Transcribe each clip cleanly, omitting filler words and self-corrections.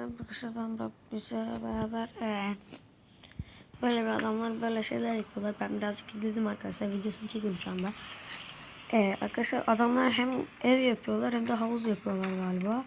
Arkadaşlar ben Burak beraber böyle bir adamlar böyle şeyler yapıyorlar. Ben birazcık izledim arkadaşlar, videosunu çekiyorum şu anda. Arkadaşlar adamlar hem ev yapıyorlar hem de havuz yapıyorlar galiba.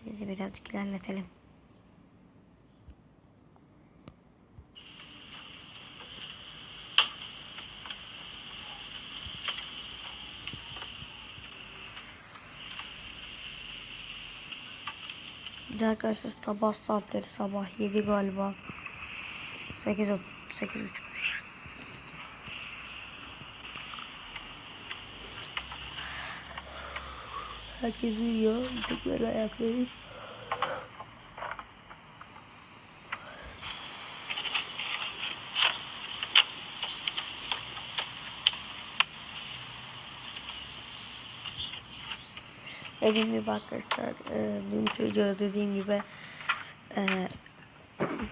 Sizi birazcık ilerletelim. Arkadaşlar sabah saatleri, sabah 7 galiba. 8:30. Herkes uyuyor. Bir böyle ayaklayıp. Dediğim gibi arkadaşlar, dün videoda dediğim gibi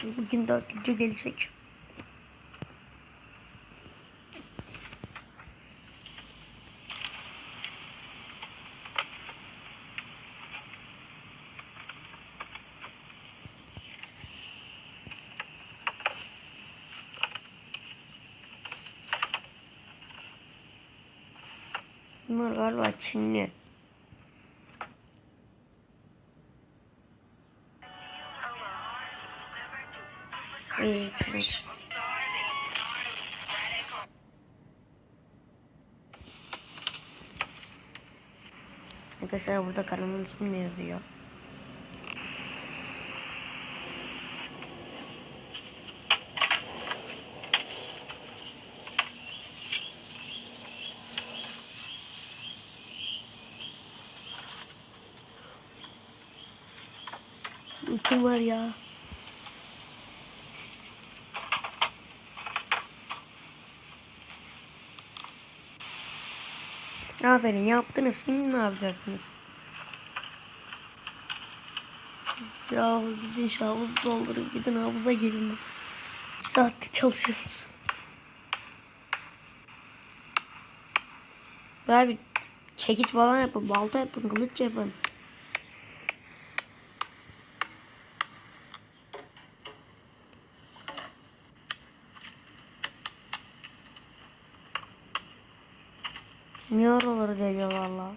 bugün 4 video gelecek. Bunlar galiba Çinli. Evet. Arkadaşlar burada kanalın ismini yazıyor. Kim var ya? Aferin, yaptınız. Şimdi ne yapacaksınız? Ya gidin şu havuzu doldurun. Gidin havuza gelin. 2 saatte çalışıyorsunuz. Böyle bir çekiç falan yapın. Balta yapın. Kılıç yapın. Niye oraları deliyor valla?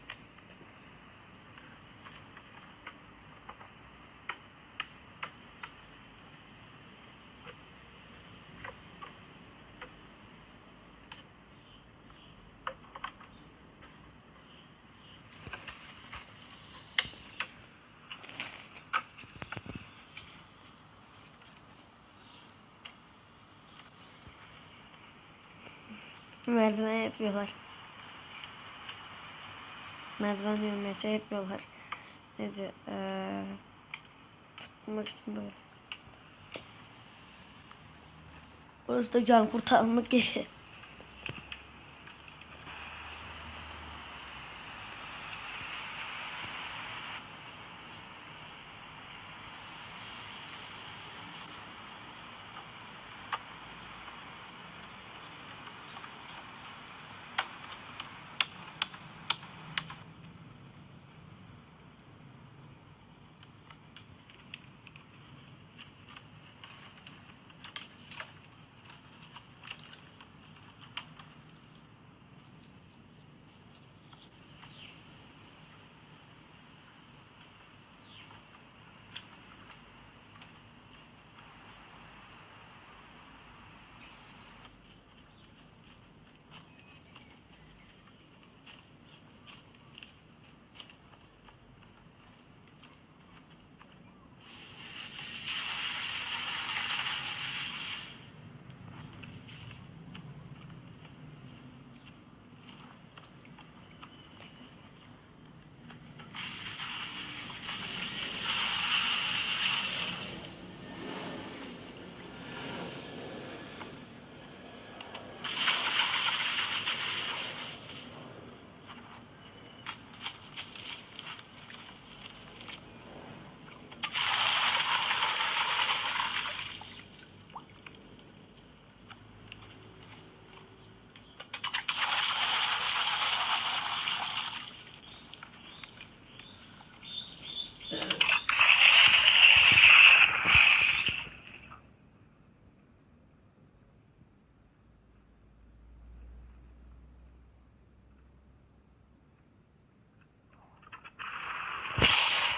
Merdiven yapıyorlar. Merdiven yürümesi yapıyorlar. Neydi? Tutmak için böyle. Burası da can kurtarmak gibi.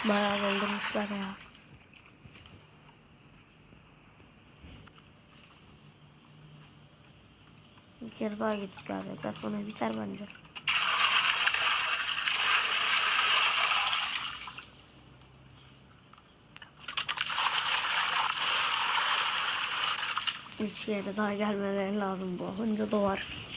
Bayağı doldurmuşlar ya. Bir kere daha gidip gelecekler. Sonra biter bence. Üç yere daha gelmeleri lazım bu. Onca dolar.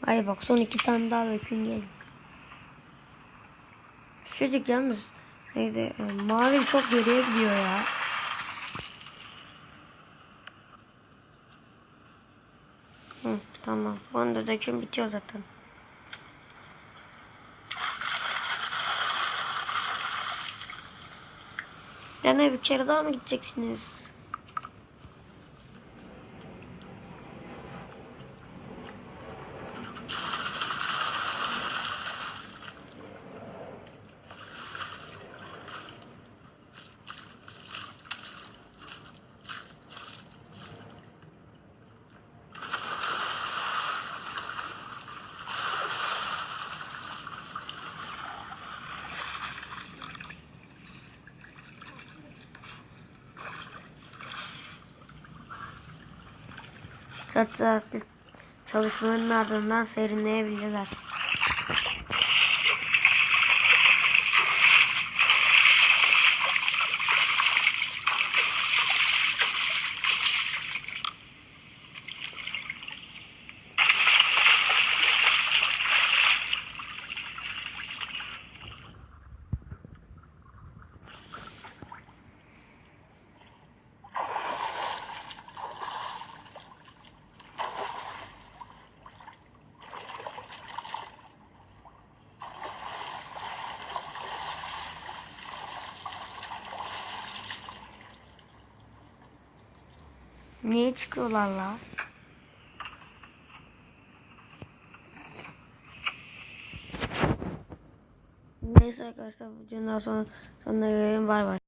Hayır bak, son 2 tane daha dökün gelin. Çocuk yalnız neydi? Mavi çok geriye gidiyor ya. Hı, tamam. Bunu da dökün, bitiyor zaten. Yani bir kere daha mı gideceksiniz? Hatta çalışmaların ardından serinleyebilirler. Niye çıkıyorlar la? Neyse arkadaşlar, bu videonun sonuna gelelim. Bay bay.